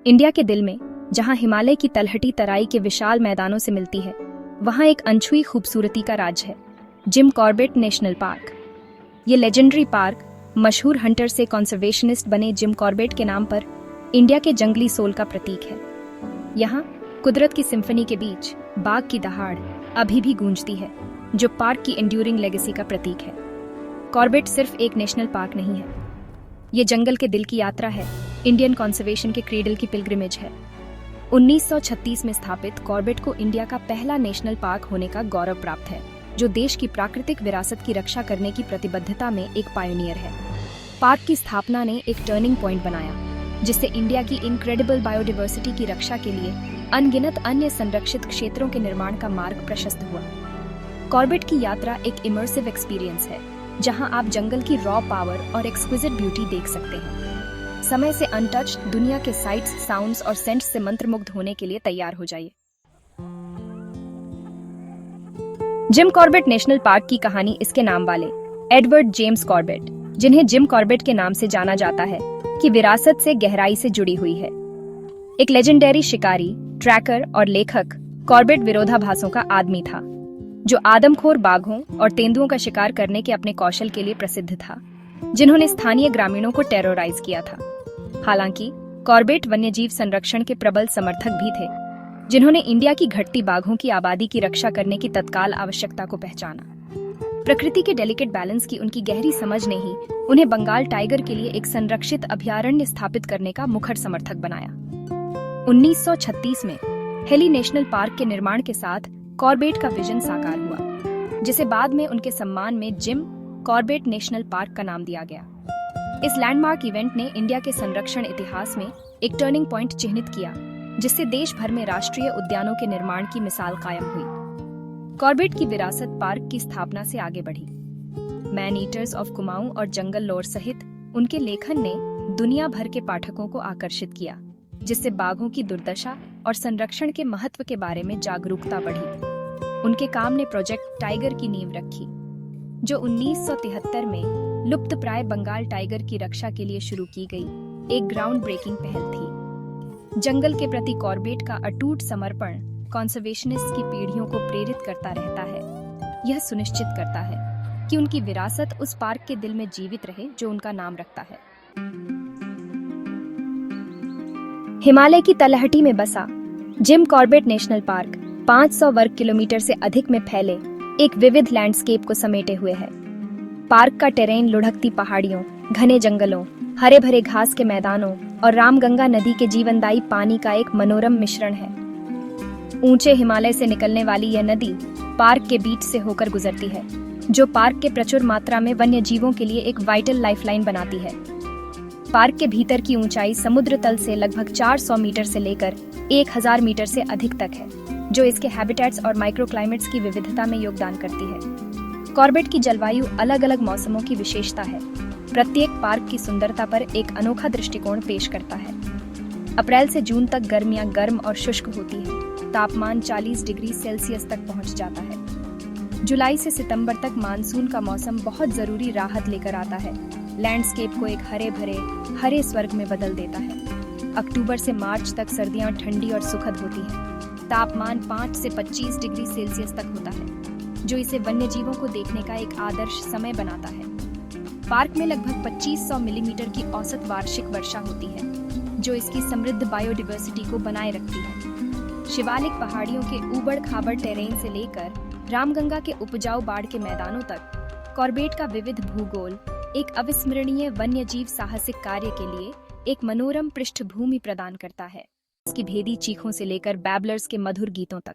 India के दिल में, जहां हिमालय की तलहटी तराई के विशाल मैदानों से मिलती है, वहां एक अनछुई खूबसूरती का राज है, जिम कॉर्बेट नेशनल पार्क। ये लेजेंडरी पार्क मशहूर हंटर से कॉन्जर्वेशनिस्ट बने जिम कॉर्बेट के नाम पर इंडिया के जंगली सोल का प्रतीक है। यहाँ कुदरत की सिम्फनी के बीच बाघ की दहाड़ अभी भी गूंजती है, जो पार्क की एंड्यूरिंग लेगेसी का प्रतीक है। कॉर्बेट सिर्फ एक नेशनल पार्क नहीं है, ये जंगल के दिल की यात्रा है, इंडियन कॉन्जर्वेशन के क्रेडल की पिलग्रिमेज है। 1936 में स्थापित कॉर्बेट को इंडिया का पहला नेशनल पार्क होने का गौरव प्राप्त है, जो देश की प्राकृतिक विरासत की रक्षा करने की प्रतिबद्धता में एक पायोनियर है। पार्क की स्थापना ने एक टर्निंग पॉइंट बनाया, जिससे इंडिया की इनक्रेडिबल बायोडाइवर्सिटी की रक्षा के लिए अनगिनत अन्य संरक्षित क्षेत्रों के निर्माण का मार्ग प्रशस्त हुआ। कॉर्बेट की यात्रा एक इमर्सिव एक्सपीरियंस है, जहां आप जंगल की रॉ पावर और एक्सक्विजिट ब्यूटी देख सकते हैं। समय से अनटच्ड दुनिया के साइट्स, साउंड्स और सेंट्स से मंत्रमुग्ध होने के लिए तैयार हो जाइए। जिम कॉर्बेट नेशनल पार्क की कहानी इसके नाम वाले एडवर्ड जेम्स कॉर्बेट, जिन्हें जिम कॉर्बेट के नाम से जाना जाता है, की विरासत से गहराई से जुड़ी हुई है। एक लेजेंडरी शिकारी, ट्रैकर और लेखक, कॉर्बेट विरोधाभासों का आदमी था, जो आदमखोर बाघों और तेंदुओं का शिकार करने के अपने कौशल के लिए प्रसिद्ध था, जिन्होंने स्थानीय ग्रामीणों को टेररोराइज किया था। हालांकि कॉर्बेट वन्यजीव संरक्षण के प्रबल समर्थक भी थे, जिन्होंने इंडिया की घटती बाघों की आबादी की रक्षा करने की तत्काल आवश्यकता को पहचाना। प्रकृति के डेलिकेट बैलेंस की उनकी गहरी समझ ने ही उन्हें बंगाल टाइगर के लिए एक संरक्षित अभयारण्य स्थापित करने का मुखर समर्थक बनाया। 1936 में हेली नेशनल पार्क के निर्माण के साथ कॉर्बेट का विजन साकार हुआ, जिसे बाद में उनके सम्मान में जिम कॉर्बेट नेशनल पार्क का नाम दिया गया। इस लैंडमार्क इवेंट ने इंडिया के संरक्षण इतिहास में एक टर्निंग पॉइंट चिह्नित किया, जिससे देश भर में राष्ट्रीय उद्यानों के निर्माण की मिसाल कायम हुई। कॉर्बेट की विरासत पार्क की स्थापना से आगे बढ़ी। मैन ईटर्स ऑफ कुमाऊं और जंगल लॉर सहित उनके लेखन ने दुनिया भर के पाठकों को आकर्षित किया, जिससे बाघों की दुर्दशा और संरक्षण के महत्व के बारे में जागरूकता बढ़ी। उनके काम ने प्रोजेक्ट टाइगर की नींव रखी, जो 1973 में लुप्तप्राय बंगाल टाइगर की रक्षा के लिए शुरू की गई एक ग्राउंड ब्रेकिंग पहल थी। जंगल के प्रति कॉर्बेट का अटूट समर्पण कॉन्जर्वेशनिस्ट की पीढ़ियों को प्रेरित करता रहता है। यह सुनिश्चित करता है कि उनकी विरासत उस पार्क के दिल में जीवित रहे जो उनका नाम रखता है। हिमालय की तलहटी में बसा जिम कॉर्बेट नेशनल पार्क 500 वर्ग किलोमीटर से अधिक में फैले एक विविध लैंडस्केप को समेटे हुए है। पार्क का टेरेन लुढ़कती पहाड़ियों, घने जंगलों, हरे भरे घास के मैदानों और रामगंगा नदी के जीवनदायी पानी का एक मनोरम मिश्रण है। ऊंचे हिमालय से निकलने वाली यह नदी पार्क के बीच से होकर गुजरती है, जो पार्क के प्रचुर मात्रा में वन्य जीवों के लिए एक वाइटल लाइफलाइन बनाती है। पार्क के भीतर की ऊंचाई समुद्र तल से लगभग 400 मीटर से लेकर 1000 मीटर से अधिक तक है, जो इसके हैबिटेट्स और माइक्रोक्लाइमेट्स की विविधता में योगदान करती है। कॉर्बेट की जलवायु अलग अलग मौसमों की विशेषता है, प्रत्येक पार्क की सुंदरता पर एक अनोखा दृष्टिकोण पेश करता है। अप्रैल से जून तक गर्मियां गर्म और शुष्क होती है, तापमान 40 डिग्री सेल्सियस तक पहुंच जाता है। जुलाई से सितंबर तक मानसून का मौसम बहुत जरूरी राहत लेकर आता है, लैंडस्केप को एक हरे भरे हरे स्वर्ग में बदल देता है। अक्टूबर से मार्च तक सर्दियां ठंडी और सुखद होती हैं, तापमान 5 से 25 डिग्री सेल्सियस तक होता है, जो इसे वन्यजीवों को देखने का एक आदर्श समय बनाता है। पार्क में लगभग 2500 मिलीमीटर की औसत वार्षिक वर्षा होती है, जो इसकी समृद्ध बायोडाइवर्सिटी को बनाए रखती है। शिवालिक पहाड़ियों के ऊबड़ खाबड़ टेरेन से लेकर रामगंगा के उपजाऊ बाढ़ के मैदानों तक, कॉर्बेट का विविध भूगोल एक अविस्मरणीय वन्यजीव साहसिक कार्य के लिए एक मनोरम पृष्ठभूमि प्रदान करता है, इसकी भेदी चीखों से लेकर बैबलर्स के मधुर गीतों तक।